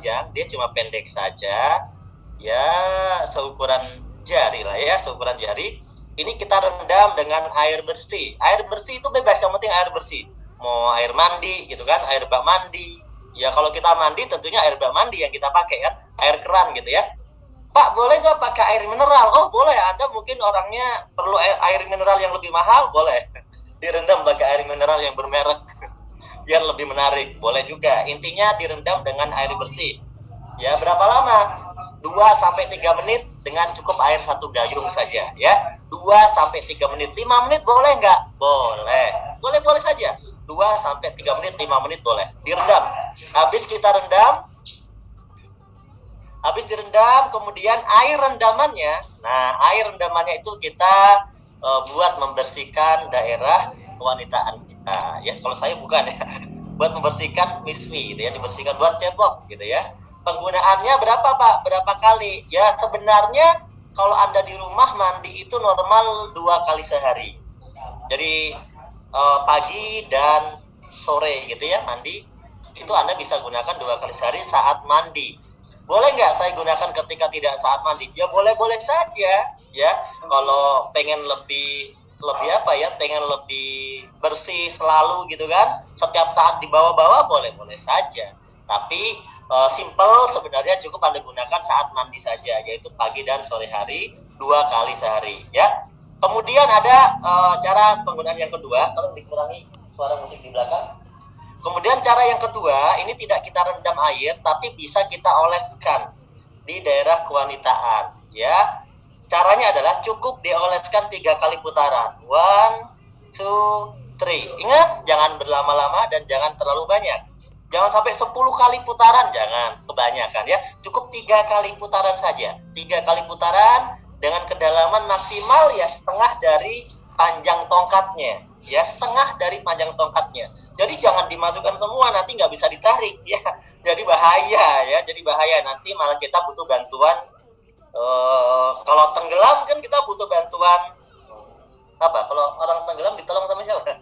panjang, dia cuma pendek saja, ya seukuran jari lah ya, seukuran jari. Ini kita rendam dengan air bersih. Air bersih itu bebas, yang penting air bersih. Mau air mandi gitu kan, air bak mandi. Ya kalau kita mandi tentunya air bak mandi yang kita pakai kan, air keran gitu ya. Pak, boleh nggak pakai air mineral? Oh boleh, Anda mungkin orangnya perlu air mineral yang lebih mahal, boleh. Direndam pakai air mineral yang bermerek biar lebih menarik, boleh juga. Intinya direndam dengan air bersih. Ya, berapa lama? 2-3 menit dengan cukup air 1 gayung saja ya. 2-3 menit. 5 menit boleh nggak? Boleh. Boleh saja. 2-3 menit, 5 menit boleh. Direndam. Habis direndam, kemudian air rendamannya. Nah, air rendamannya itu kita buat membersihkan daerah kewanitaan kita. Ya, kalau saya bukan ya. Buat membersihkan miswi gitu ya, dibersihkan buat cebok gitu ya. Penggunaannya berapa Pak? Berapa kali? Ya sebenarnya kalau Anda di rumah mandi itu normal 2 kali sehari. Jadi pagi dan sore gitu ya mandi. Itu Anda bisa gunakan 2 kali sehari saat mandi. Boleh nggak saya gunakan ketika tidak saat mandi? Ya boleh-boleh saja ya. Kalau pengen lebih apa ya, pengen lebih bersih selalu gitu kan, setiap saat dibawa-bawa boleh-boleh saja. Tapi simple sebenarnya, cukup Anda gunakan saat mandi saja, yaitu pagi dan sore hari 2 kali sehari ya. Kemudian ada cara penggunaan yang kedua, tolong dikurangi suara musik di belakang. Kemudian cara yang kedua, ini tidak kita rendam air tapi bisa kita oleskan di daerah kewanitaan ya. Caranya adalah cukup dioleskan 3 kali putaran. 1, 2, 3. Ingat, jangan berlama-lama dan jangan terlalu banyak. Jangan sampai 10 kali putaran, jangan kebanyakan ya. Cukup 3 kali putaran saja. 3 kali putaran dengan kedalaman maksimal ya setengah dari panjang tongkatnya. Ya, setengah dari panjang tongkatnya. Jadi jangan dimasukkan semua, nanti nggak bisa ditarik ya. Jadi bahaya ya, nanti malah kita butuh bantuan. Kalau tenggelam kan kita butuh bantuan apa? Kalau orang tenggelam ditolong sama siapa?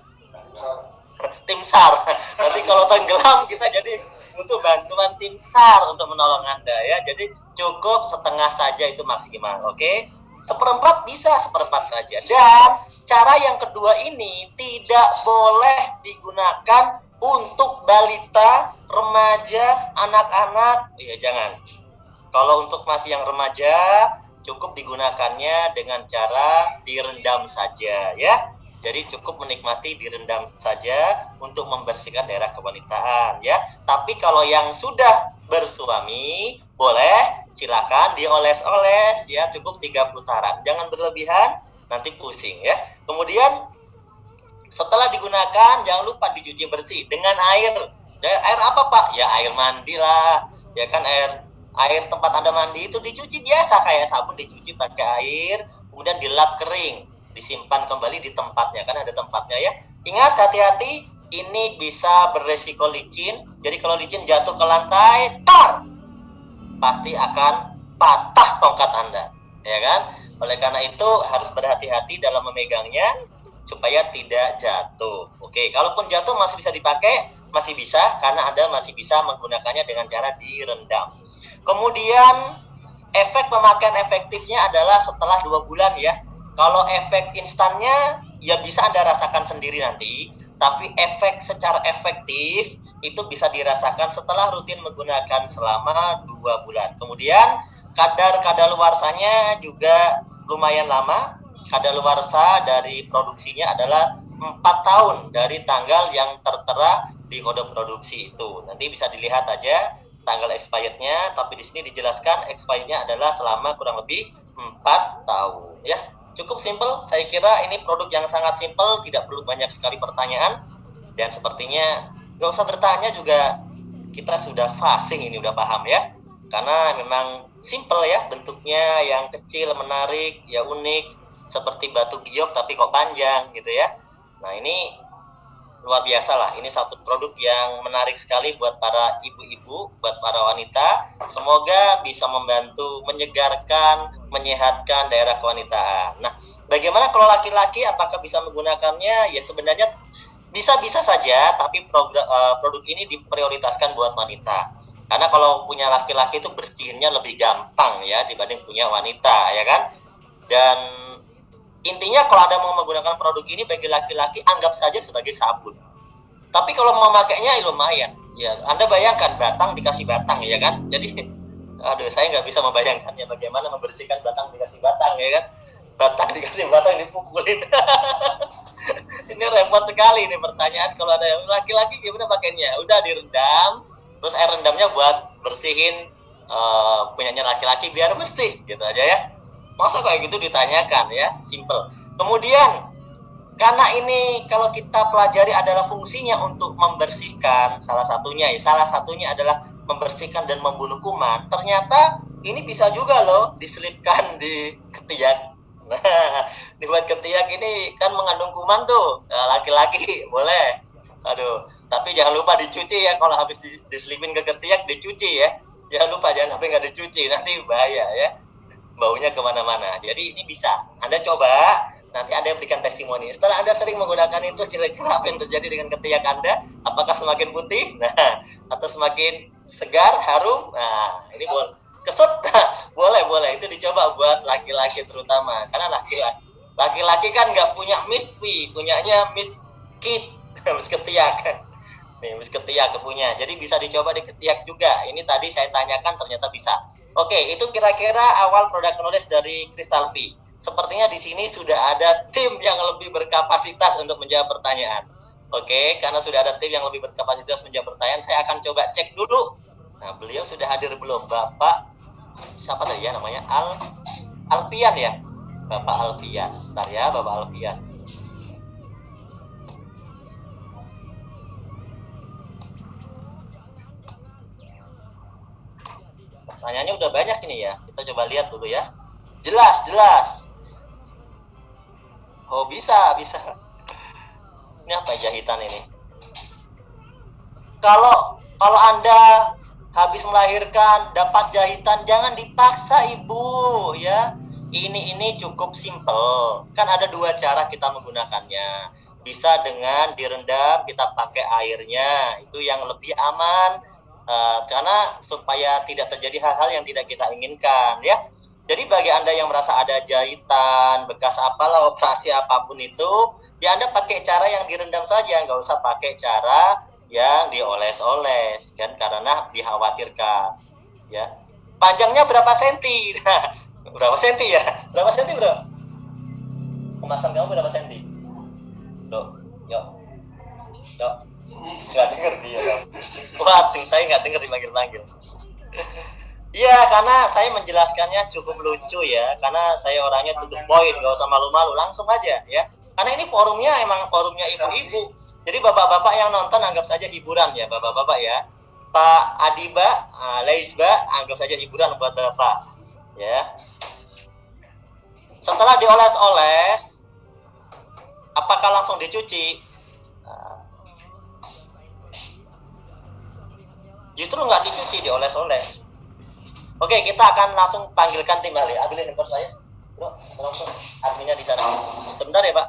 Tim SAR. Nanti kalau tenggelam kita jadi butuh bantuan tim SAR untuk menolong Anda ya. Jadi cukup setengah saja itu maksimal, oke? Seperempat bisa seperempat saja. Dan cara yang kedua ini tidak boleh digunakan untuk balita, remaja, anak-anak. Ya jangan. Kalau untuk masih yang remaja, cukup digunakannya dengan cara direndam saja ya. Jadi cukup menikmati direndam saja untuk membersihkan daerah kewanitaan ya. Tapi kalau yang sudah bersuami, boleh silakan dioles-oles ya, cukup 3 putaran. Jangan berlebihan, nanti pusing ya. Kemudian setelah digunakan, jangan lupa dicuci bersih dengan air. Air apa Pak? Ya air mandi lah. Ya kan air tempat Anda mandi itu dicuci biasa kayak sabun, dicuci pakai air, kemudian dilap kering, disimpan kembali di tempatnya, kan ada tempatnya ya. Ingat, hati-hati, ini bisa beresiko licin. Jadi kalau licin jatuh ke lantai, pasti akan patah tongkat Anda, ya kan? Oleh karena itu harus berhati-hati dalam memegangnya supaya tidak jatuh. Oke, kalaupun jatuh masih bisa dipakai, masih bisa karena Anda masih bisa menggunakannya dengan cara direndam. Kemudian efek pemakaian efektifnya adalah setelah 2 bulan ya. Kalau efek instannya ya bisa Anda rasakan sendiri nanti, tapi efek secara efektif itu bisa dirasakan setelah rutin menggunakan selama 2 bulan. Kemudian kadar kadaluarsanya juga lumayan lama. Kadaluarsa dari produksinya adalah 4 tahun dari tanggal yang tertera di kode produksi itu. Nanti bisa dilihat aja tanggal expirednya, tapi di sini dijelaskan expirednya adalah selama kurang lebih 4 tahun ya. Cukup simple, saya kira ini produk yang sangat simple, tidak perlu banyak sekali pertanyaan, dan sepertinya gak usah bertanya juga, kita sudah fasing ini, udah paham ya, karena memang simple ya, bentuknya yang kecil, menarik, ya unik, seperti batu giok tapi kok panjang gitu ya. Nah ini luar biasa lah, ini satu produk yang menarik sekali buat para ibu-ibu, buat para wanita. Semoga bisa membantu menyegarkan, menyehatkan daerah kewanitaan. Nah, bagaimana kalau laki-laki, apakah bisa menggunakannya? Ya sebenarnya bisa-bisa saja, tapi produk ini diprioritaskan buat wanita. Karena kalau punya laki-laki itu bersihinnya lebih gampang ya dibanding punya wanita, ya kan? Dan intinya kalau Anda mau menggunakan produk ini bagi laki-laki, anggap saja sebagai sabun. Tapi kalau mau makainya lumayan. Ya, Anda bayangkan batang dikasih batang, ya kan? Jadi, aduh, saya nggak bisa membayangkannya bagaimana membersihkan batang dikasih batang, ya kan? Batang dikasih batang dipukulin. Ini repot sekali nih pertanyaan. Kalau ada laki-laki gimana pakainya? Udah direndam, terus air rendamnya buat bersihin punyanya laki-laki biar bersih, gitu aja ya. Masa kayak gitu ditanyakan ya, simple. Kemudian karena ini kalau kita pelajari adalah fungsinya untuk membersihkan, salah satunya adalah membersihkan dan membunuh kuman. Ternyata ini bisa juga loh diselipkan di ketiak. Nah, dibuat ketiak ini kan mengandung kuman tuh. Nah, laki-laki boleh. Aduh, tapi jangan lupa dicuci ya, kalau habis diselipin ke ketiak dicuci ya. Jangan lupa, jangan sampai nggak dicuci, nanti bahaya ya. Baunya kemana-mana. Jadi ini bisa Anda coba, nanti Anda berikan testimoni. Setelah Anda sering menggunakan itu, kira-kira apa yang terjadi dengan ketiak Anda? Apakah semakin putih? Nah, atau semakin segar, harum? Nah, ini boleh. Kesut? Boleh. Itu dicoba buat laki-laki terutama. Karena laki-laki kan nggak punya Miss V, punyanya Miss Kit, Miss Ketiak. Nih, Miss Ketiak punya. Jadi bisa dicoba di ketiak juga. Ini tadi saya tanyakan ternyata bisa. Oke, itu kira-kira awal produk knowledge dari Crystal V. Sepertinya di sini sudah ada tim yang lebih berkapasitas untuk menjawab pertanyaan. Oke, karena sudah ada tim yang lebih berkapasitas menjawab pertanyaan, saya akan coba cek dulu. Nah, beliau sudah hadir belum? Bapak, siapa tadi ya namanya? Alfian ya? Bapak Alfian. Bentar ya, Bapak Alfian. Pertanyaannya udah banyak ini ya. Kita coba lihat dulu ya. Jelas. Oh, bisa. Ini apa jahitan ini? Kalau Anda habis melahirkan dapat jahitan, jangan dipaksa Ibu ya. Ini cukup simple. Kan ada dua cara kita menggunakannya. Bisa dengan direndam, kita pakai airnya. Itu yang lebih aman. Karena supaya tidak terjadi hal-hal yang tidak kita inginkan ya. Jadi bagi Anda yang merasa ada jahitan, bekas apalah, operasi apapun itu, ya Anda pakai cara yang direndam saja, nggak usah pakai cara yang dioles-oles kan, karena dikhawatirkan ya. Panjangnya berapa senti? Berapa senti ya? Berapa senti bro? Kemasan kamu berapa senti? Yuk. Nggak denger dia dong. Wah, saya nggak denger dipanggil-panggil. Iya, karena saya menjelaskannya cukup lucu ya, karena saya orangnya to the point, nggak usah malu-malu, langsung aja ya. Karena ini forumnya emang forumnya ibu-ibu, jadi bapak-bapak yang nonton anggap saja hiburan ya, bapak-bapak ya. Pak Adiba, Leisba, anggap saja hiburan buat bapak ya. Setelah dioles-oles, apakah langsung dicuci? Justru nggak dicuci, dioles-oles. Oke, kita akan langsung panggilkan tim ahli. Ambilin handphone saya, bro. Langsung adminnya di sana. Sebentar ya, Pak.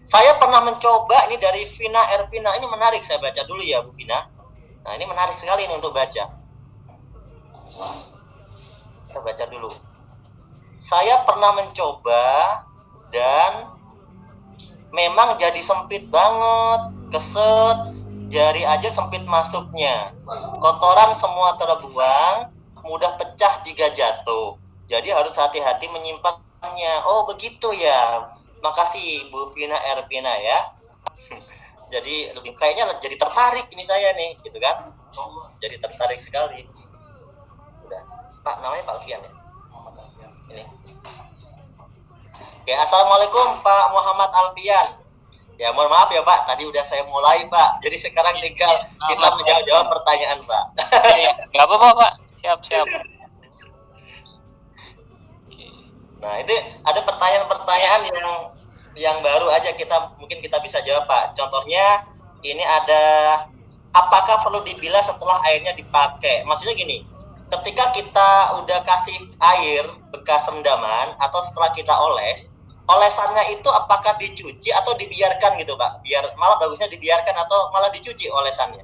Saya pernah mencoba ini dari Vina Ervina. Ini menarik, saya baca dulu ya, Bu Vina. Nah, ini menarik sekali ini untuk baca. Kita baca dulu. Saya pernah mencoba dan memang jadi sempit banget, keset. Jari aja sempit masuknya. Kotoran semua terbuang, mudah pecah jika jatuh. Jadi harus hati-hati menyimpannya. Oh, begitu ya. Makasih Bu Vina Ervina ya. Jadi lebih kayaknya jadi tertarik ini saya nih, gitu kan? Jadi tertarik sekali. Udah. Pak, namanya Pak Alfian ya? Ini. Oke, assalamualaikum Pak Muhammad Alfian. Ya, mohon maaf ya Pak, tadi udah saya mulai Pak. Jadi sekarang tinggal kita menjawab pertanyaan Pak. Nggak apa-apa Pak, siap. Nah, itu ada pertanyaan-pertanyaan yang baru aja mungkin kita bisa jawab Pak. Contohnya ini ada, apakah perlu dibilas setelah airnya dipakai? Maksudnya gini, ketika kita udah kasih air bekas rendaman atau setelah kita olesannya itu apakah dicuci atau dibiarkan gitu Pak? Malah bagusnya dibiarkan atau malah dicuci olesannya?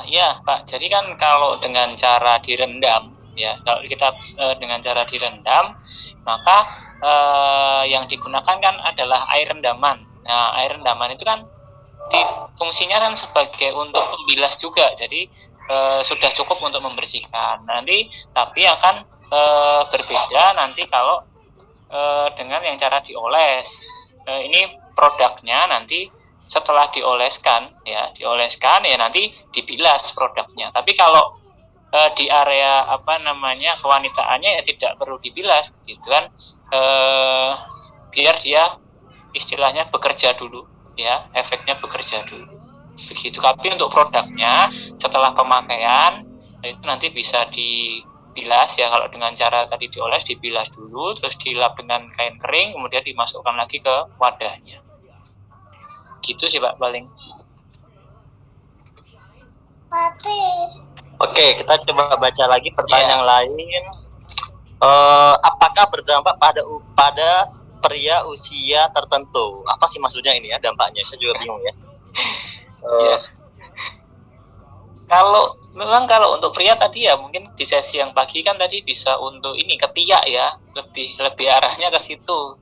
Ya Pak, jadi kan kalau dengan cara direndam, ya kalau kita dengan cara direndam, maka yang digunakan kan adalah air rendaman. Nah, air rendaman itu kan fungsinya kan sebagai untuk membilas juga, jadi sudah cukup untuk membersihkan. Nanti tapi akan berbeda nanti kalau dengan yang cara dioles. Ini produknya nanti setelah dioleskan ya nanti dibilas produknya. Tapi kalau di area kewanitaannya ya tidak perlu dibilas gitu kan, biar dia istilahnya bekerja dulu, ya efeknya bekerja dulu begitu. Tapi untuk produknya setelah pemakaian itu nanti bisa dibilas ya, kalau dengan cara tadi dioles, dibilas dulu terus dilap dengan kain kering kemudian dimasukkan lagi ke wadahnya gitu sih Pak paling. Oke, kita coba baca lagi pertanyaan lain. Apakah berdampak pada pria usia tertentu? Apa sih maksudnya ini ya dampaknya? Saya juga bingung ya. Kalau untuk pria tadi ya mungkin di sesi yang pagi kan tadi bisa untuk ini ketiak ya, lebih arahnya ke situ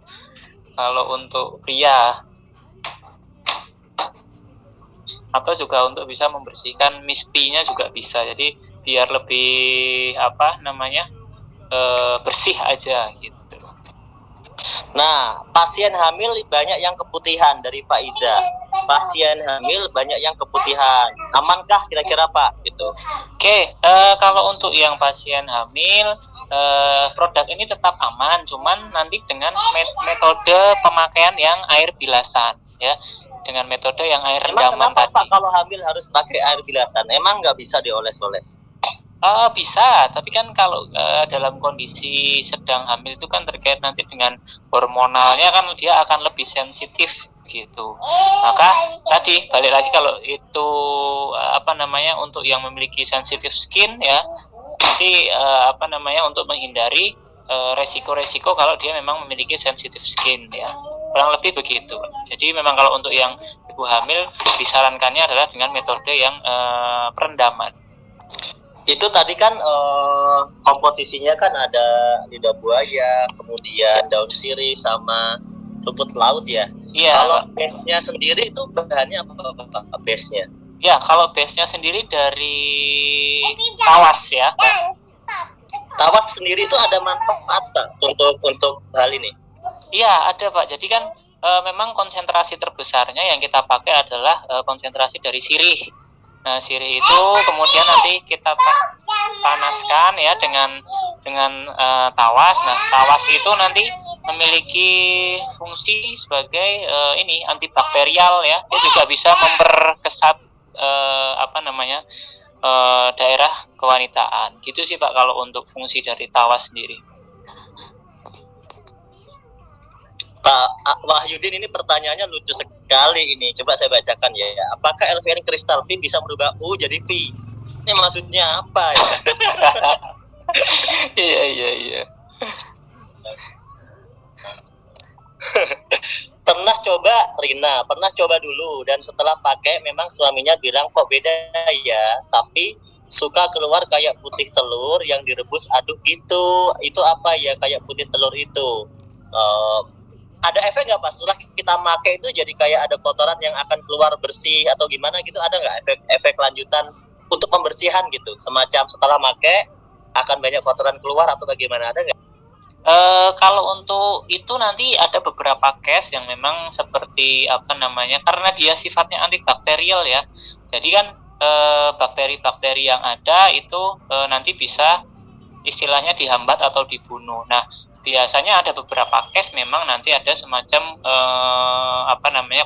kalau untuk pria, atau juga untuk bisa membersihkan mispi-nya juga bisa, jadi biar lebih bersih aja gitu. Nah, pasien hamil banyak yang keputihan dari Pak Iza. Pasien hamil banyak yang keputihan. Amankah kira-kira Pak? Gitu. Oke, kalau untuk yang pasien hamil, produk ini tetap aman, cuman nanti dengan metode pemakaian yang air bilasan, ya, dengan metode yang air rendaman tadi. Pak kalau hamil harus pakai air bilasan? Emang nggak bisa dioles-oles? Bisa, tapi kan kalau dalam kondisi sedang hamil itu kan terkait nanti dengan hormonalnya, kan dia akan lebih sensitif gitu. Maka tadi balik lagi, kalau itu untuk yang memiliki sensitif skin ya, nanti untuk menghindari resiko-resiko kalau dia memang memiliki sensitif skin ya, kurang lebih begitu. Jadi memang kalau untuk yang ibu hamil disarankannya adalah dengan metode yang perendaman. Itu tadi kan komposisinya kan ada lidah buaya, kemudian daun sirih sama rumput laut ya. Iya. Kalau base-nya sendiri itu bahannya apa base-nya? Ya, kalau base-nya sendiri dari tawas ya. Tawas sendiri itu ada manfaat Pak untuk hal ini? Iya, ada Pak. Jadi kan memang konsentrasi terbesarnya yang kita pakai adalah konsentrasi dari sirih. Nah, sirih itu kemudian nanti kita panaskan ya dengan tawas. Nah, tawas itu nanti memiliki fungsi sebagai antibakterial ya. Dia juga bisa memperkesat daerah kewanitaan. Gitu sih Pak kalau untuk fungsi dari tawas sendiri. Pak Wahyudin, ini pertanyaannya lucu sekali ini. Coba saya bacakan ya. Apakah Elvian Crystal V bisa merubah U jadi V? Ini maksudnya apa ya? Iya. Pernah coba dulu, dan setelah pakai memang suaminya bilang kok beda ya, tapi suka keluar kayak putih telur yang direbus aduk gitu. Itu apa ya kayak putih telur itu? Ada efek nggak Pak setelah kita pakai itu, jadi kayak ada kotoran yang akan keluar bersih atau gimana gitu? Ada nggak efek lanjutan untuk pembersihan gitu, semacam setelah pakai akan banyak kotoran keluar atau bagaimana, ada nggak? Kalau untuk itu nanti ada beberapa case yang memang seperti karena dia sifatnya antibakterial ya, jadi kan bakteri-bakteri yang ada itu nanti bisa istilahnya dihambat atau dibunuh. Nah, biasanya ada beberapa case memang nanti ada semacam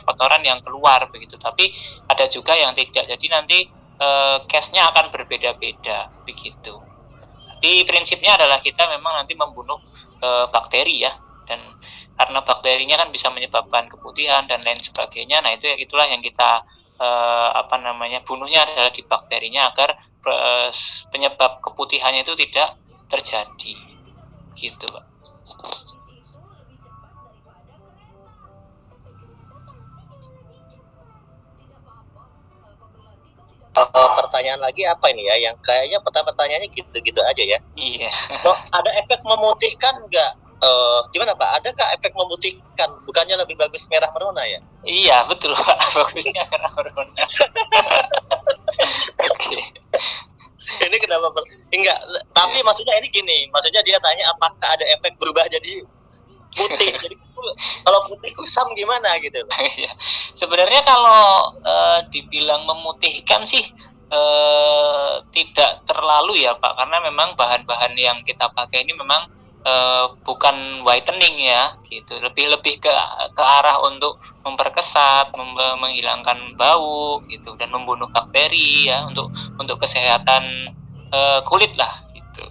kotoran yang keluar begitu, tapi ada juga yang tidak, jadi nanti case-nya akan berbeda-beda begitu. Tapi prinsipnya adalah kita memang nanti membunuh bakteri ya, dan karena bakterinya kan bisa menyebabkan keputihan dan lain sebagainya. Nah, itulah yang kita bunuhnya adalah di bakterinya, agar penyebab keputihannya itu tidak terjadi gitu Pak. Pertanyaan lagi apa ini ya? Yang kayaknya pertanyaannya gitu-gitu aja ya. Iya. Kok ada efek memutihkan nggak? Gimana Pak? Adakah efek memutihkan? Bukannya lebih bagus merah merona ya? Iya, betul Pak. Bagusnya merah merona. Oke. Ini kenapa? Enggak. Tapi maksudnya ini gini. Maksudnya dia tanya apakah ada efek berubah jadi putih. Jadi kalau putih kusam gimana gitu? Iya. Sebenarnya kalau dibilang memutihkan sih tidak terlalu ya Pak, karena memang bahan-bahan yang kita pakai ini memang bukan whitening ya, gitu. Lebih ke arah untuk memperkesat, menghilangkan bau gitu, dan membunuh bakteri ya, untuk kesehatan kulit lah gitu.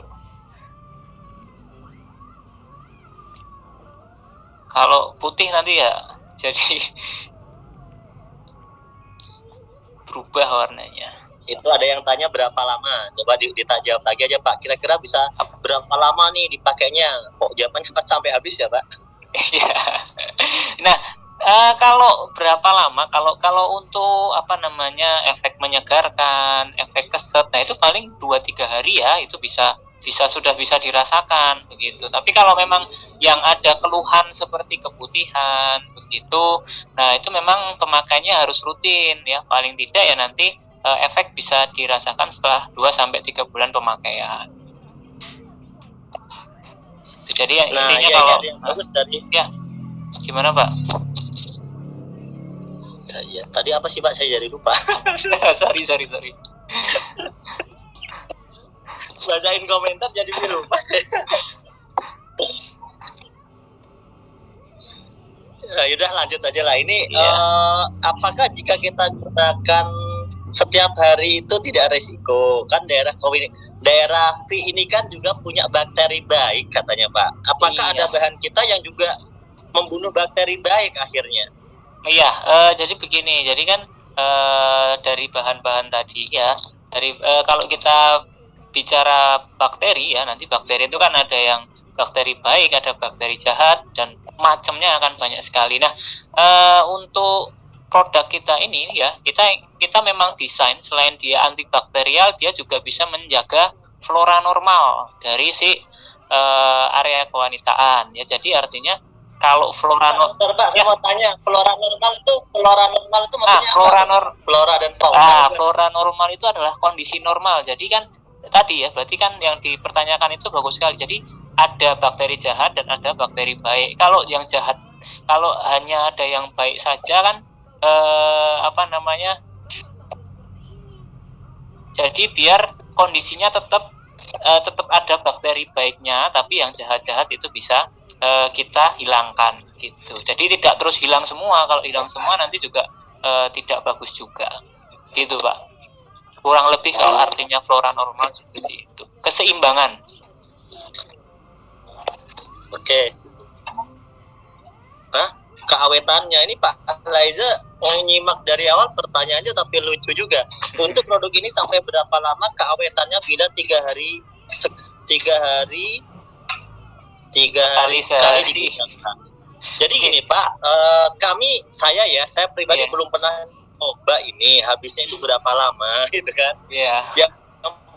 Kalau putih nanti ya jadi berubah warnanya. Itu ada yang tanya berapa lama. Coba jawab lagi aja Pak. Kira-kira bisa berapa lama nih dipakainya? Kok jawabannya pas sampai habis ya Pak? Iya. Nah, kalau berapa lama? Kalau untuk apa namanya, efek menyegarkan, efek keset, nah itu paling 2-3 hari ya, itu sudah bisa dirasakan begitu. Tapi kalau memang yang ada keluhan seperti keputihan begitu, nah itu memang pemakaiannya harus rutin ya. Paling tidak ya nanti efek bisa dirasakan setelah 2-3 bulan pemakaian. Jadi intinya iya, kalau yang bagus tadi. Ya, gimana Pak? Ya, tadi apa sih Pak? Saya jadi lupa. sorry. Bacain komentar jadi lupa. Nah, yaudah lanjut aja lah. Ini apakah jika kita gunakan setiap hari itu tidak resiko? Kan daerah V ini kan juga punya bakteri baik katanya Pak. Apakah ada bahan kita yang juga membunuh bakteri baik akhirnya? Iya, jadi begini. Jadi kan dari bahan-bahan tadi ya, kalau kita bicara bakteri ya, nanti bakteri itu kan ada yang bakteri baik, ada bakteri jahat, dan macamnya akan banyak sekali. Nah, untuk produk kita ini ya, kita memang desain selain dia antibakterial, dia juga bisa menjaga flora normal dari si area kewanitaan ya. Jadi artinya kalau flora normal, Pak, saya mau tanya, flora normal itu maksudnya flora dan fauna. Flora normal itu adalah kondisi normal. Jadi kan tadi ya, berarti kan yang dipertanyakan itu bagus sekali. Jadi ada bakteri jahat dan ada bakteri baik. Kalau yang jahat, kalau hanya ada yang baik saja kan jadi biar kondisinya tetap ada bakteri baiknya, tapi yang jahat-jahat itu bisa kita hilangkan gitu. Jadi tidak terus hilang semua. Kalau hilang semua nanti juga tidak bagus juga gitu Pak. Kurang lebih kalau artinya flora normal seperti itu, keseimbangan. Oke. Keawetannya ini Pak Laiza nyimak dari awal pertanyaannya, tapi lucu juga. Untuk produk ini sampai berapa lama keawetannya bila 3 hari kali digunakan? Jadi gini Pak, saya pribadi belum pernah coba ini habisnya itu berapa lama gitu kan. Yang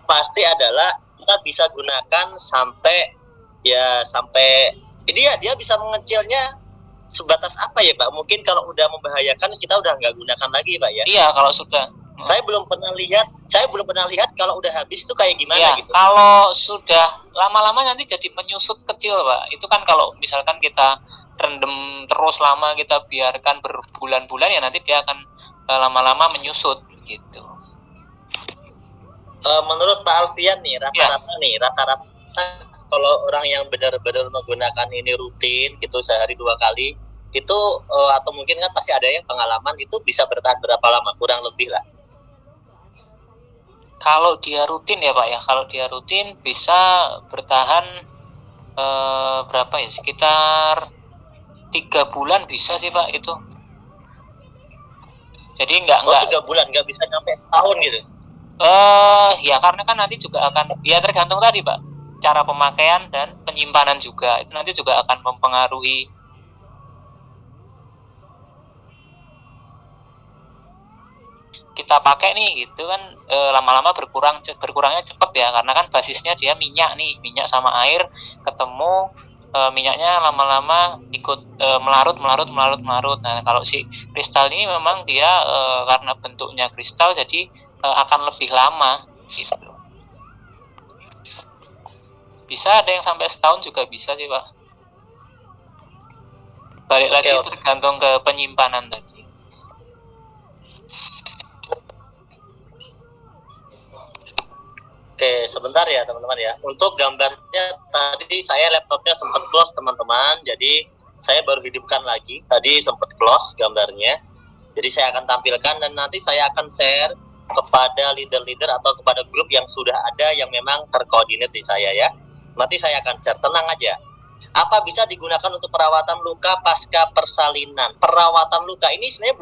pasti adalah kita bisa gunakan sampai dia bisa mengecilnya sebatas apa ya Pak? Mungkin kalau udah membahayakan kita udah nggak gunakan lagi Pak ya? Iya, kalau sudah. Saya belum pernah lihat kalau udah habis itu kayak gimana gitu. Kalau sudah lama-lama nanti jadi menyusut kecil Pak. Itu kan kalau misalkan kita rendam terus lama, kita biarkan berbulan-bulan ya, nanti dia akan lama-lama menyusut gitu. Menurut Pak Alfian nih rata-rata kalau orang yang benar-benar menggunakan ini rutin gitu sehari 2 kali itu atau mungkin kan pasti ada yang pengalaman itu bisa bertahan berapa lama kurang lebih lah. Kalau dia rutin ya Pak ya, kalau dia rutin bisa bertahan berapa ya, sekitar 3 bulan bisa sih Pak itu. Jadi enggak 3 bulan, nggak bisa sampai setahun gitu. Ya karena kan nanti juga akan, ya tergantung tadi Pak, cara pemakaian dan penyimpanan juga, itu nanti juga akan mempengaruhi. kita pakai nih gitu kan, lama-lama berkurangnya cepet ya, karena kan basisnya dia minyak nih, minyak sama air ketemu, minyaknya lama-lama ikut melarut. Nah kalau si kristal ini memang dia karena bentuknya kristal jadi akan lebih lama gitu. Bisa ada yang sampai setahun juga bisa sih Pak. Balik lagi tergantung ke penyimpanan tadi. Oke, sebentar ya teman-teman ya. Untuk gambarnya tadi saya laptopnya sempat close teman-teman, jadi saya baru hidupkan lagi. Tadi sempat close gambarnya. Jadi saya akan tampilkan dan nanti saya akan share kepada leader-leader atau kepada grup yang sudah ada yang memang terkoordinat di saya ya. Nanti saya akan share, tenang aja. Apa bisa digunakan untuk perawatan luka pasca persalinan? Perawatan luka ini sebenarnya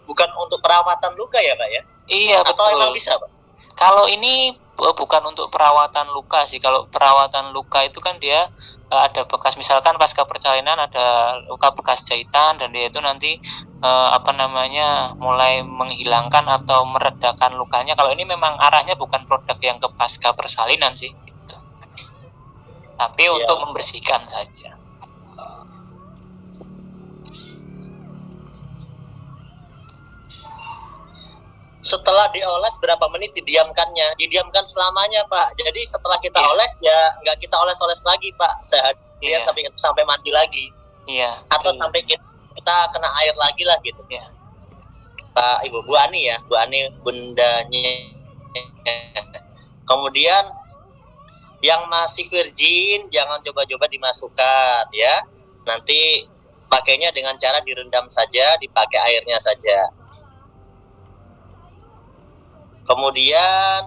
bukan untuk perawatan luka ya Pak ya? Iya atau betul. Emang bisa Pak? Kalau ini bukan untuk perawatan luka sih. Kalau perawatan luka itu kan dia ada bekas, misalkan pasca persalinan ada luka bekas jahitan dan dia itu nanti mulai menghilangkan atau meredakan lukanya. Kalau ini memang arahnya bukan produk yang ke pasca persalinan sih gitu. Tapi untuk membersihkan saja. Setelah dioles berapa menit didiamkannya? Didiamkan selamanya Pak. Jadi setelah kita oles ya nggak kita oles-oles lagi Pak. Seharian sampai mandi lagi. Iya. Atau sampai kita kena air lagi lah gitu. Iya. Pak Ibu, Bu Ani ya, Bu Ani bundanya. Kemudian yang masih virgin jangan coba-coba dimasukkan ya. Nanti pakainya dengan cara direndam saja, dipakai airnya saja. Kemudian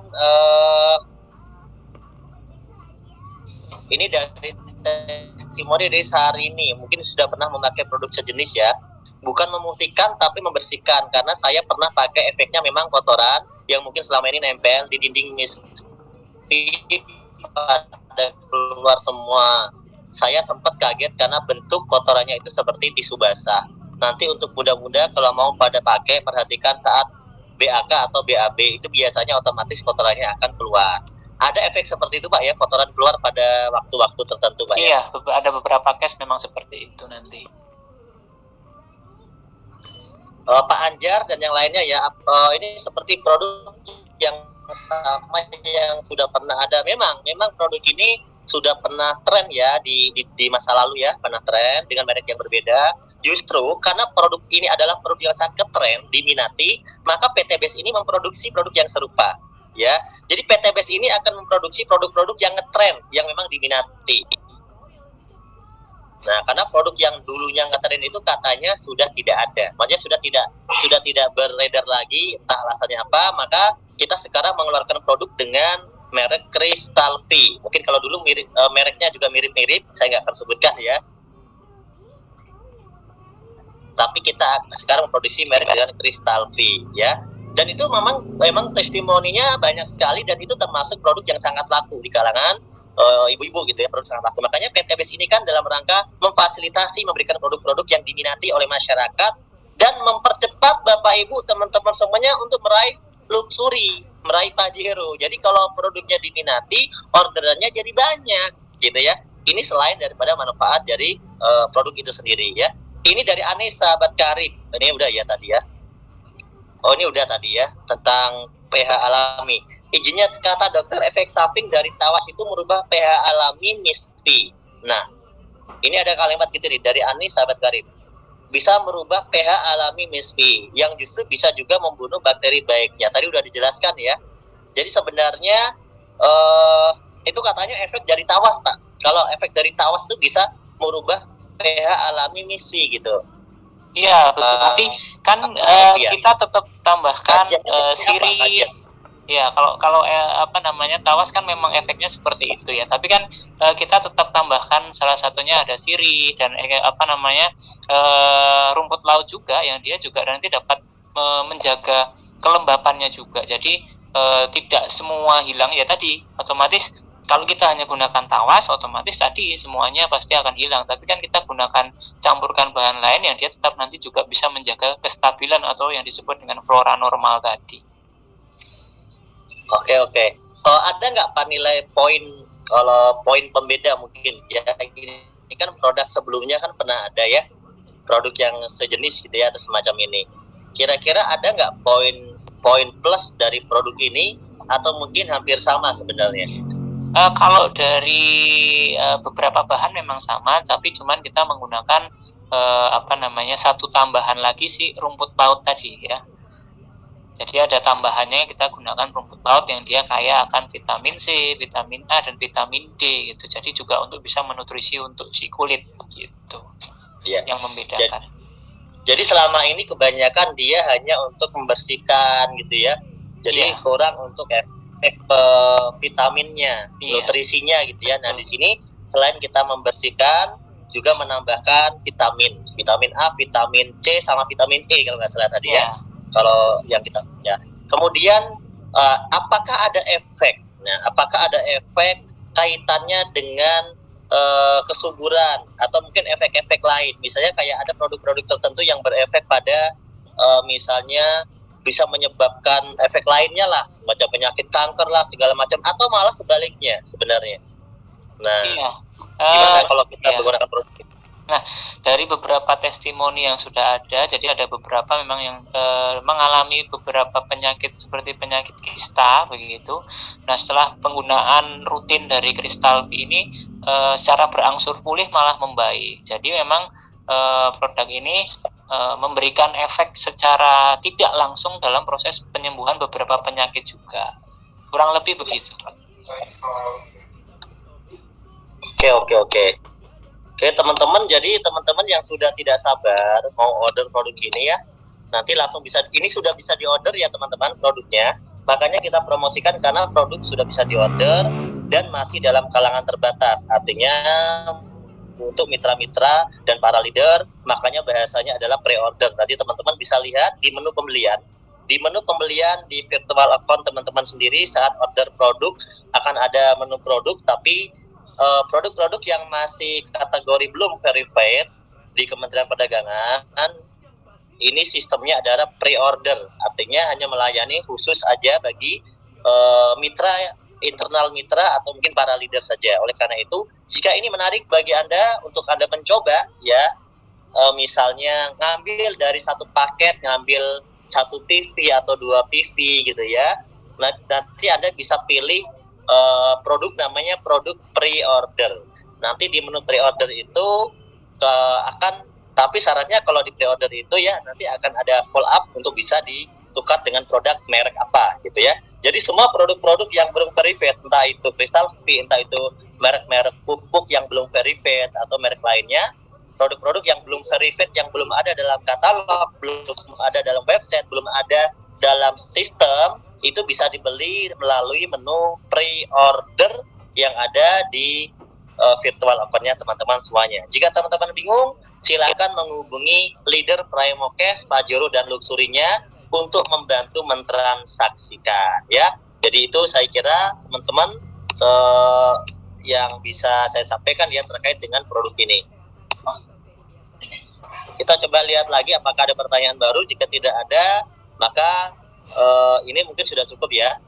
ini dari testimoni dari Syahrini, mungkin sudah pernah memakai produk sejenis ya. Bukan memutihkan tapi membersihkan, karena saya pernah pakai, efeknya memang kotoran yang mungkin selama ini nempel di dinding pada keluar semua. Saya sempat kaget karena bentuk kotorannya itu seperti tisu basah. Nanti untuk muda-muda kalau mau pada pakai, perhatikan saat BAK atau BAB itu biasanya otomatis kotorannya akan keluar. Ada efek seperti itu Pak ya, kotoran keluar pada waktu-waktu tertentu Pak ya? Iya, ada beberapa case memang seperti itu nanti. Pak Anjar dan yang lainnya ya, ini seperti produk yang sama yang sudah pernah ada. Memang produk ini sudah pernah tren ya di masa lalu ya, pernah tren dengan merek yang berbeda. Justru karena produk ini adalah produk yang sangat tren, diminati, maka PT BES ini memproduksi produk yang serupa ya. Jadi PT BES ini akan memproduksi produk-produk yang ngetren, yang memang diminati. Nah, karena produk yang dulunya ngetren itu katanya sudah tidak ada, maksudnya sudah tidak beredar lagi, entah alasannya apa, maka kita sekarang mengeluarkan produk dengan merek Crystal V. Mungkin kalau dulu mereknya juga mirip-mirip, saya nggak akan sebutkan ya. Tapi kita sekarang memproduksi merek dengan Crystal V ya. Dan itu memang testimoninya banyak sekali, dan itu termasuk produk yang sangat laku di kalangan ibu-ibu gitu ya, produk sangat laku. Makanya PT BES ini kan dalam rangka memfasilitasi, memberikan produk-produk yang diminati oleh masyarakat dan mempercepat Bapak Ibu teman-teman semuanya untuk meraih luxury, meraih Pajero. Jadi kalau produknya diminati, orderannya jadi banyak gitu ya. Ini selain daripada manfaat dari produk itu sendiri ya. Ini dari Anissa sahabat karib. Ini udah ya tadi ya. Oh ini udah tadi ya, tentang pH alami. Izinnya kata dokter, efek samping dari tawas itu merubah pH alami MISP. Nah, ini ada kalimat gitu nih dari Ani sahabat karib. Bisa merubah pH alami MISP yang justru bisa juga membunuh bakteri baiknya. Tadi udah dijelaskan ya. Jadi sebenarnya itu katanya efek dari tawas Pak. Kalau efek dari tawas itu bisa merubah pH alami MISP gitu. Iya betul. Tapi kan kita tetap tambahkan siri. Ya kalau tawas kan memang efeknya seperti itu ya. Tapi kan kita tetap tambahkan salah satunya ada siri dan rumput laut juga yang dia juga nanti dapat menjaga kelembapannya juga. Jadi tidak semua hilang ya tadi. Otomatis kalau kita hanya gunakan tawas, otomatis tadi semuanya pasti akan hilang. Tapi kan kita gunakan, campurkan bahan lain yang dia tetap nanti juga bisa menjaga kestabilan atau yang disebut dengan flora normal tadi. Oke, oke. Ada nggak Pak nilai poin, kalau poin pembeda mungkin ya, ini kan produk sebelumnya kan pernah ada ya, produk yang sejenis gitu ya atau semacam ini. Kira-kira ada nggak poin plus dari produk ini atau mungkin hampir sama sebenarnya? Kalau dari beberapa bahan memang sama, tapi cuman kita menggunakan satu tambahan lagi sih, rumput laut tadi ya. Jadi ada tambahannya, kita gunakan rumput laut yang dia kaya akan vitamin C, vitamin A, dan vitamin D gitu. Jadi juga untuk bisa menutrisi untuk si kulit gitu. Ya. Yang membedakan. Jadi selama ini kebanyakan dia hanya untuk membersihkan gitu ya. Jadi kurang untuk efek vitaminnya, nutrisinya gitu ya. Nah, di sini selain kita membersihkan, juga menambahkan vitamin A, vitamin C, sama vitamin E kalau nggak salah tadi ya. Kalau yang kita punya. Kemudian apakah ada efek? Nah, apakah ada efek kaitannya dengan kesuburan atau mungkin efek-efek lain? Misalnya kayak ada produk-produk tertentu yang berefek pada misalnya bisa menyebabkan efek lainnya lah, semacam penyakit kanker lah, segala macam, atau malah sebaliknya sebenarnya. Nah, gimana kalau kita menggunakan produk itu? Nah, dari beberapa testimoni yang sudah ada, jadi ada beberapa memang yang mengalami beberapa penyakit seperti penyakit kista begitu. Nah, setelah penggunaan rutin dari kristal ini secara berangsur pulih malah membaik. Jadi memang produk ini memberikan efek secara tidak langsung dalam proses penyembuhan beberapa penyakit juga. Kurang lebih begitu. Oke. Oke teman-teman, jadi teman-teman yang sudah tidak sabar mau order produk ini ya, nanti langsung bisa, ini sudah bisa diorder ya teman-teman produknya. Makanya kita promosikan karena produk sudah bisa diorder dan masih dalam kalangan terbatas. Artinya untuk mitra-mitra dan para leader, makanya bahasanya adalah pre-order. Nanti teman-teman bisa lihat di menu pembelian. Di menu pembelian di virtual account teman-teman sendiri saat order produk akan ada menu produk, tapi produk-produk yang masih kategori belum verified di Kementerian Perdagangan, ini sistemnya adalah pre-order, artinya hanya melayani khusus aja bagi mitra, internal mitra atau mungkin para leader saja. Oleh karena itu, jika ini menarik bagi Anda untuk Anda mencoba ya, misalnya ngambil dari satu paket, ngambil satu PV atau 2 PV gitu ya, nanti Anda bisa pilih produk namanya produk pre-order. Nanti di menu pre-order itu akan, tapi syaratnya kalau di pre-order itu ya nanti akan ada follow up untuk bisa ditukar dengan produk merek apa gitu ya. Jadi semua produk-produk yang belum verified, entah itu Crystal V, entah itu merek-merek pupuk yang belum verified atau merek lainnya, produk-produk yang belum verified, yang belum ada dalam katalog, belum ada dalam website, belum ada dalam sistem, itu bisa dibeli melalui menu pre-order yang ada di virtual account-nya teman-teman semuanya. Jika teman-teman bingung, silakan menghubungi leader Primokes, Pak Joro dan Luxurinya untuk membantu mentransaksikan ya. Jadi itu saya kira teman-teman yang bisa saya sampaikan ya terkait dengan produk ini. Kita coba lihat lagi apakah ada pertanyaan baru. Jika tidak ada, maka ini mungkin sudah cukup ya.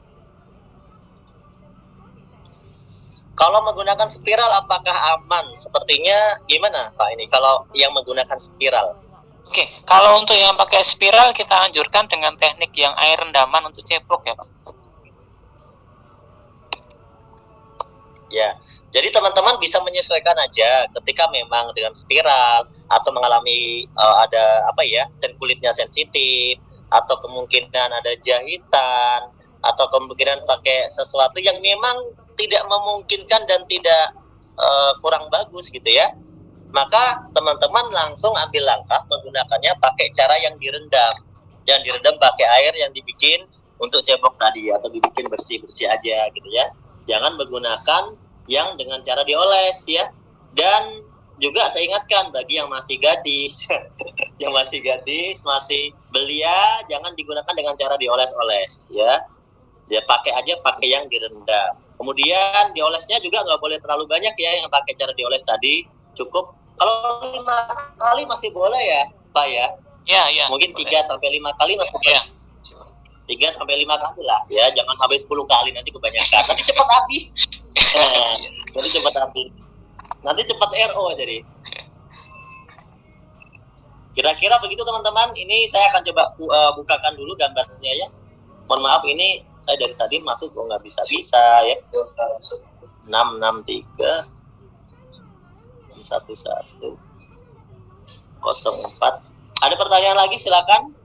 Kalau menggunakan spiral apakah aman? Sepertinya gimana Pak ini kalau yang menggunakan spiral? Oke, kalau untuk yang pakai spiral kita anjurkan dengan teknik yang air rendaman untuk ceplok ya Pak. Ya, jadi teman-teman bisa menyesuaikan aja ketika memang dengan spiral atau mengalami ada sen kulitnya sensitif, atau kemungkinan ada jahitan, atau kemungkinan pakai sesuatu yang memang tidak memungkinkan dan tidak kurang bagus gitu ya, maka teman-teman langsung ambil langkah menggunakannya pakai cara yang direndam pakai air yang dibikin untuk cebok tadi, atau dibikin bersih-bersih aja gitu ya. Jangan menggunakan yang dengan cara dioles ya. Dan juga saya ingatkan bagi yang masih gadis masih belia, jangan digunakan dengan cara dioles-oles ya. Ya pakai yang direndam. Kemudian diolesnya juga nggak boleh terlalu banyak ya, yang pakai cara dioles tadi cukup. Kalau 5 kali masih boleh ya Pak ya. Ya. Mungkin 3 sampai 5 kali masih boleh. 3 sampai 5 kali lah ya, jangan sampai 10 kali, nanti kebanyakan. Nanti cepat habis. Nanti cepat habis. Nanti cepat RO jadi. Kira-kira begitu teman-teman. Ini saya akan coba bukakan dulu gambarnya ya. Mohon maaf, ini saya dari tadi masuk kok nggak bisa-bisa ya. 663 11 04. Ada pertanyaan lagi, silakan.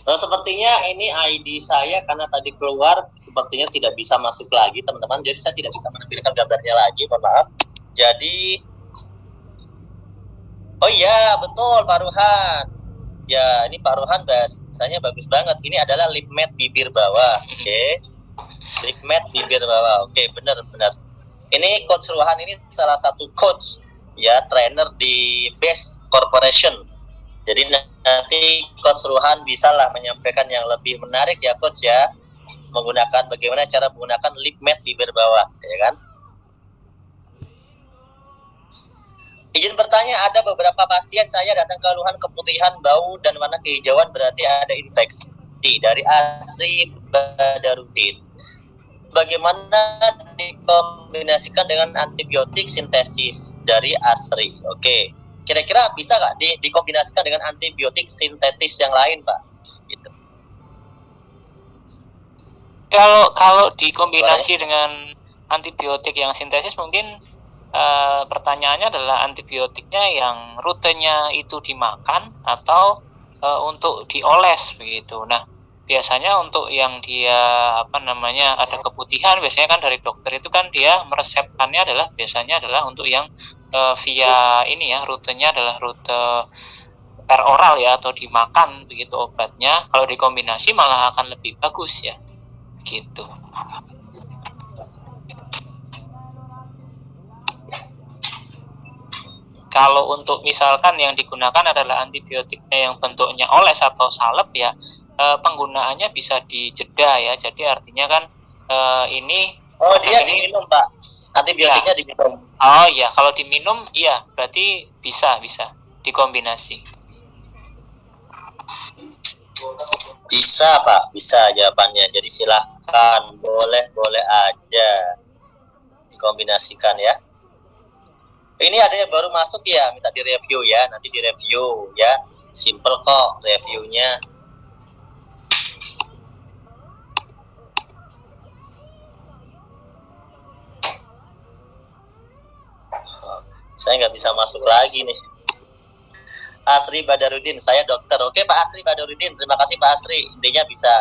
Sepertinya ini ID saya karena tadi keluar sepertinya tidak bisa masuk lagi teman-teman, jadi saya tidak bisa menampilkan gambarnya lagi, mohon maaf. Jadi oh iya betul Pak Ruhan ya, ini Pak Ruhan bahasanya bagus banget. Ini adalah lip matte bibir bawah. Oke. Lip matte bibir bawah, oke, benar. Ini Coach Ruhan ini salah satu coach ya, trainer di Best Corporation. Jadi nanti Coach Ruhan bisa lah menyampaikan yang lebih menarik ya Coach ya, menggunakan bagaimana cara menggunakan lip matte bibir bawah ya kan. Izin bertanya, ada beberapa pasien saya datang keluhan keputihan, bau dan warna kehijauan, berarti ada infeksi dari Asri Badarudin. Bagaimana dikombinasikan dengan antibiotik sintesis dari Asri? Oke. Kira-kira bisa nggak dikombinasikan dengan antibiotik sintetis yang lain, Pak? Gitu. Kalau dikombinasi dengan antibiotik yang sintesis, mungkin pertanyaannya adalah antibiotiknya yang rutenya itu dimakan atau untuk dioles begitu. Nah, biasanya untuk yang dia ada keputihan, biasanya kan dari dokter itu kan dia meresepkannya biasanya adalah untuk yang via ini ya, rutenya adalah rute peroral ya, atau dimakan begitu obatnya. Kalau dikombinasi malah akan lebih bagus ya, gitu. Kalau untuk misalkan yang digunakan adalah antibiotiknya yang bentuknya oles atau salep ya, penggunaannya bisa dijeda ya. Jadi artinya kan ini dia diminum Pak, antibiotiknya ya. Diminum. Oh iya, kalau diminum iya berarti bisa dikombinasi. Bisa Pak, bisa jawabannya. Jadi silakan, boleh aja dikombinasikan ya. Ini ada yang baru masuk ya, minta direview ya, nanti direview ya. Simple kok reviewnya. Saya nggak bisa masuk lagi nih. Asri Badarudin, saya dokter. Oke Pak Asri Badarudin, terima kasih Pak Asri. Intinya bisa.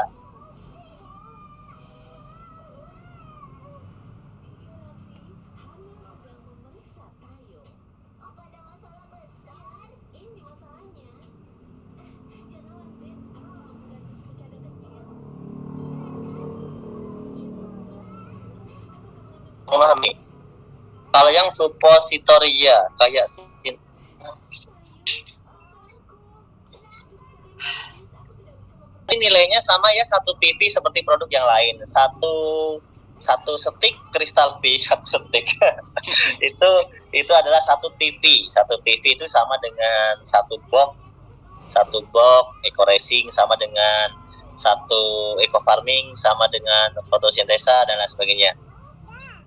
Memahami. Kalau yang supositoria kayak ini nilainya sama ya, 1 pp seperti produk yang lain. Satu stik kristal V, 1 stik itu adalah 1 pp. 1 pp itu sama dengan 1 box eco racing, sama dengan 1 eco farming, sama dengan fotosintesa dan lain sebagainya.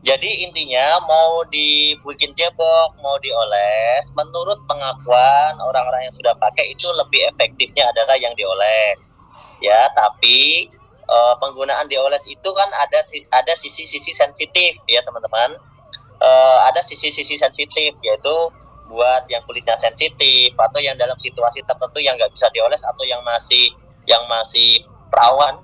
Jadi intinya mau dibikin cebok, mau dioles, menurut pengakuan orang-orang yang sudah pakai itu lebih efektifnya adalah yang dioles. Ya, tapi penggunaan dioles itu kan ada sisi-sisi sensitif ya teman-teman. Ada sisi-sisi sensitif, yaitu buat yang kulitnya sensitif atau yang dalam situasi tertentu yang nggak bisa dioles, atau yang masih perawan,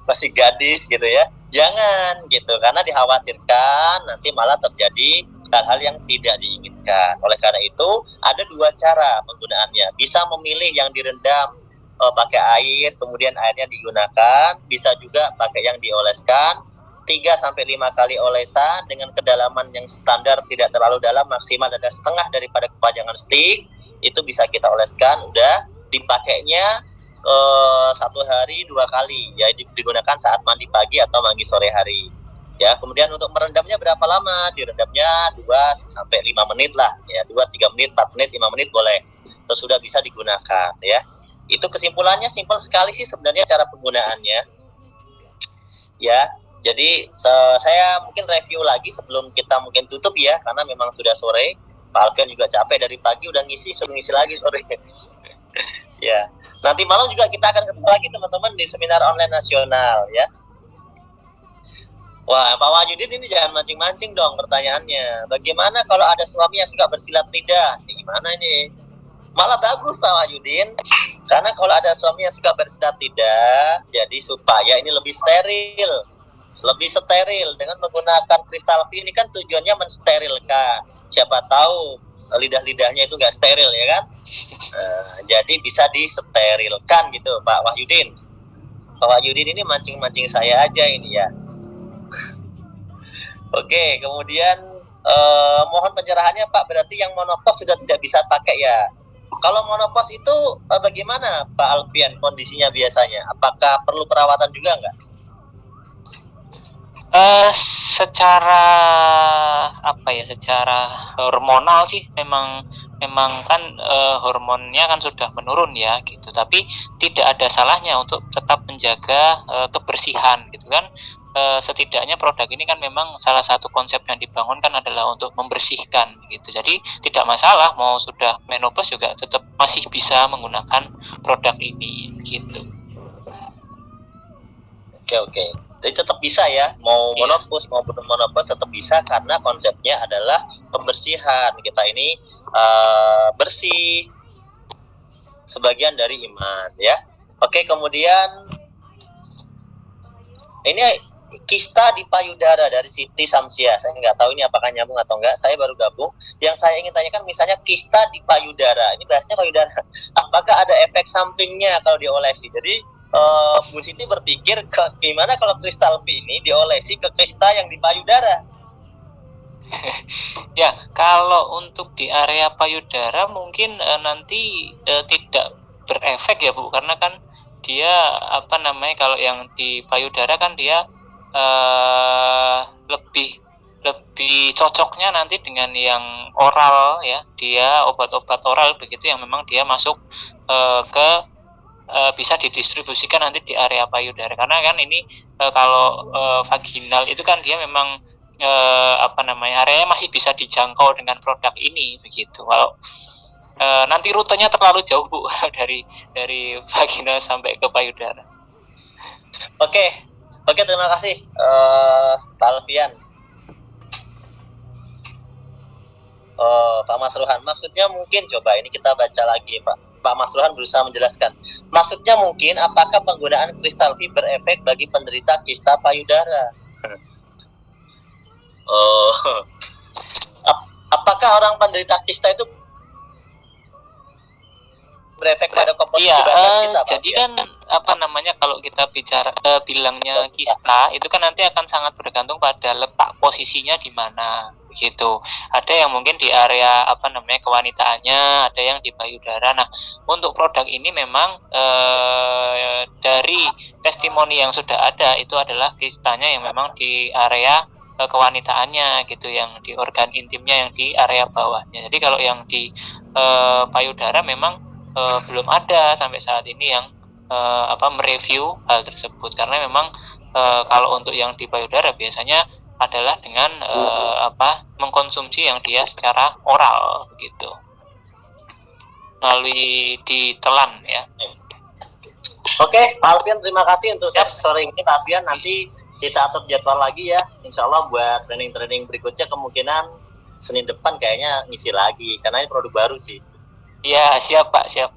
masih gadis gitu ya. Jangan gitu, karena dikhawatirkan nanti malah terjadi hal-hal yang tidak diinginkan. Oleh karena itu ada 2 cara penggunaannya. Bisa memilih yang direndam pakai air, kemudian airnya digunakan. Bisa juga pakai yang dioleskan, 3-5 kali olesan dengan kedalaman yang standar, tidak terlalu dalam, maksimal ada setengah daripada kepanjangan stick. Itu bisa kita oleskan, udah dipakainya 1 hari 2 kali ya, digunakan saat mandi pagi atau mandi sore hari ya. Kemudian untuk merendamnya berapa lama? Direndamnya 2-5 menit lah ya, 2-3 menit, 4 menit, 5 menit boleh. terus sudah bisa digunakan ya. Itu kesimpulannya simpel sekali sih sebenarnya cara penggunaannya ya. Jadi saya mungkin review lagi sebelum kita mungkin tutup ya, karena memang sudah sore. Pak Alfian juga capek dari pagi udah suruh ngisi lagi sore. Ya, nanti malam juga kita akan ketemu lagi teman-teman di seminar online nasional ya. Wah, Pak Wahyudin ini jangan mancing-mancing dong pertanyaannya. Bagaimana kalau ada suami yang suka bersilat lidah? Ini gimana ini? Malah bagus Pak Wahyudin. Karena kalau ada suami yang suka bersilat lidah, jadi supaya ini lebih steril. Lebih steril dengan menggunakan kristal V ini kan tujuannya mensterilkan. Siapa tahu lidah-lidahnya itu nggak steril ya kan? Jadi bisa disterilkan gitu Pak Wahyudin. Pak Wahyudin ini mancing-mancing saya aja ini ya. Oke, kemudian mohon pencerahannya Pak, berarti yang monopos sudah tidak bisa pakai ya. Kalau monopos itu bagaimana Pak Alfian kondisinya biasanya? Apakah perlu perawatan juga nggak? Secara apa ya, secara hormonal sih memang kan hormonnya kan sudah menurun ya gitu, tapi tidak ada salahnya untuk tetap menjaga kebersihan gitu kan. Setidaknya produk ini kan memang salah satu konsep yang dibangun kan adalah untuk membersihkan gitu, jadi tidak masalah mau sudah menopause juga tetap masih bisa menggunakan produk ini gitu. Oke. Jadi tetap bisa ya, mau monopause mau belum monopause tetap bisa, karena konsepnya adalah pembersihan. Kita ini bersih, sebagian dari iman ya. Oke, kemudian ini kista di payudara dari Siti Samsia. Saya nggak tahu ini apakah nyambung atau enggak. Saya baru gabung. Yang saya ingin tanyakan misalnya kista di payudara. Ini bahasnya payudara. Apakah ada efek sampingnya kalau diolesi? Jadi Bu Siti berpikir gimana kalau kristal V ini diolesi ke kista yang di payudara? Ya, kalau untuk di area payudara mungkin nanti tidak berefek ya Bu, karena kan dia apa namanya, kalau yang di payudara kan dia lebih cocoknya nanti dengan yang oral ya, dia obat-obat oral begitu yang memang dia masuk ke bisa didistribusikan nanti di area payudara, karena kan ini kalau vaginal itu kan dia memang apa namanya, areanya masih bisa dijangkau dengan produk ini begitu. Kalau nanti rutenya terlalu jauh Bu dari vaginal sampai ke payudara. Oke, terima kasih Pak Alfian. Pak Masruhan, maksudnya mungkin coba ini kita baca lagi Pak Masruhan berusaha menjelaskan. Maksudnya mungkin apakah penggunaan kristal V berefek bagi penderita kista payudara? Apakah orang penderita kista itu berefek pada komposisi badan kita? Jadi kan apa namanya, kalau kita bicara bilangnya kista itu kan nanti akan sangat bergantung pada letak posisinya di mana begitu. Ada yang mungkin di area apa namanya kewanitaannya, ada yang di payudara. Nah, untuk produk ini memang dari testimoni yang sudah ada itu adalah kistanya yang memang di area kewanitaannya gitu, yang di organ intimnya yang di area bawahnya. Jadi kalau yang di payudara memang belum ada sampai saat ini yang mereview hal tersebut, karena memang kalau untuk yang di payudara biasanya adalah dengan mengkonsumsi yang dia secara oral begitu, melalui ditelan ya. Oke, Pak Alfian, terima kasih untuk sore ini Pak Alfian. Nanti kita atur jadwal lagi ya, insya Allah buat training berikutnya kemungkinan Senin depan kayaknya ngisi lagi, karena ini produk baru sih. Iya, siap Pak, siap.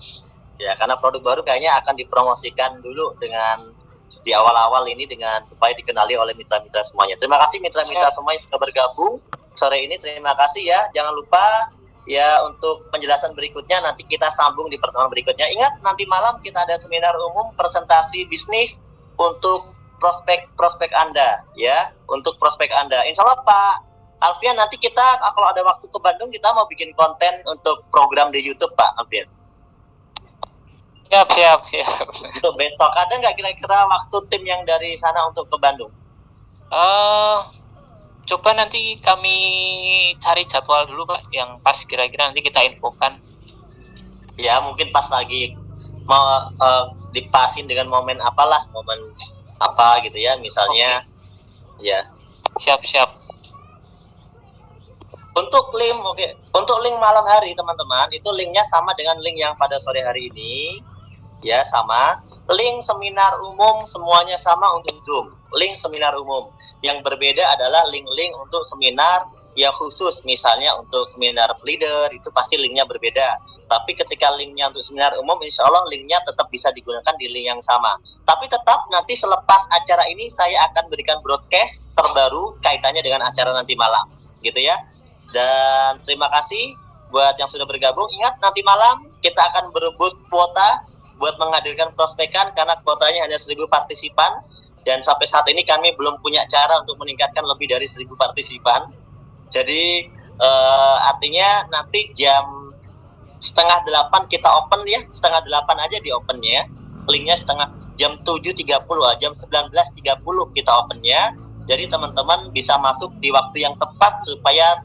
Ya, karena produk baru kayaknya akan dipromosikan dulu dengan di awal-awal ini dengan supaya dikenali oleh mitra-mitra semuanya. Terima kasih mitra-mitra semuanya sudah bergabung sore ini. Terima kasih ya. Jangan lupa ya untuk penjelasan berikutnya nanti kita sambung di pertemuan berikutnya. Ingat nanti malam kita ada seminar umum presentasi bisnis untuk prospek Anda ya, untuk prospek Anda. Insya Allah Pak Alfian, nanti kita kalau ada waktu ke Bandung kita mau bikin konten untuk program di YouTube Pak Alfian. Siap. Untuk besok ada nggak kira-kira waktu tim yang dari sana untuk ke Bandung? Coba nanti kami cari jadwal dulu Pak, yang pas kira-kira nanti kita infokan. Ya mungkin pas lagi mau dipasin dengan momen apalah, momen apa gitu ya, misalnya. Ya. Siap. Untuk link, oke. Untuk link malam hari teman-teman, itu linknya sama dengan link yang pada sore hari ini. Ya, sama. Link seminar umum semuanya sama untuk Zoom. Link seminar umum. Yang berbeda adalah link-link untuk seminar yang khusus. Misalnya untuk seminar leader, itu pasti linknya berbeda. Tapi ketika linknya untuk seminar umum, insya Allah linknya tetap bisa digunakan di link yang sama. Tapi tetap nanti selepas acara ini, saya akan berikan broadcast terbaru kaitannya dengan acara nanti malam. Gitu ya. Dan terima kasih buat yang sudah bergabung. Ingat, nanti malam kita akan berebut kuota buat menghadirkan prospekan karena kuotanya hanya 1.000 partisipan. Dan sampai saat ini kami belum punya cara untuk meningkatkan lebih dari 1.000 partisipan. Jadi artinya nanti jam 7:30 kita open ya. 7:30 aja di opennya. Linknya jam 7.30, jam 19.30 kita opennya. Jadi teman-teman bisa masuk di waktu yang tepat supaya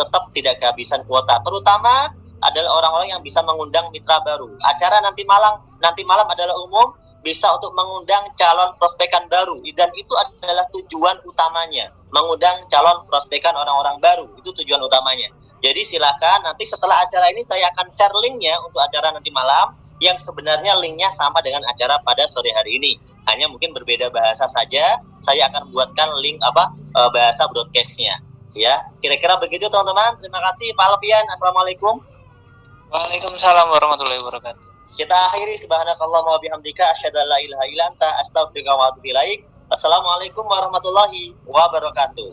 tetap tidak kehabisan kuota. Terutama adalah orang-orang yang bisa mengundang mitra baru. Acara nanti malam adalah umum, bisa untuk mengundang calon prospekan baru. Dan itu adalah tujuan utamanya, mengundang calon prospekan orang-orang baru. Itu tujuan utamanya. Jadi silakan nanti setelah acara ini saya akan share linknya untuk acara nanti malam, yang sebenarnya linknya sama dengan acara pada sore hari ini. Hanya mungkin berbeda bahasa saja. Saya akan buatkan link bahasa broadcastnya. Ya, kira-kira begitu teman-teman. Terima kasih Pak Alfian. Assalamualaikum. Waalaikumsalam warahmatullahi wabarakatuh. Kita akhiri, subhanakallahumma wa bihamdika asyhadu an la ilaha illa anta astaghfiruka wa atubu ilaik. Wassalamualaikum warahmatullahi wabarakatuh.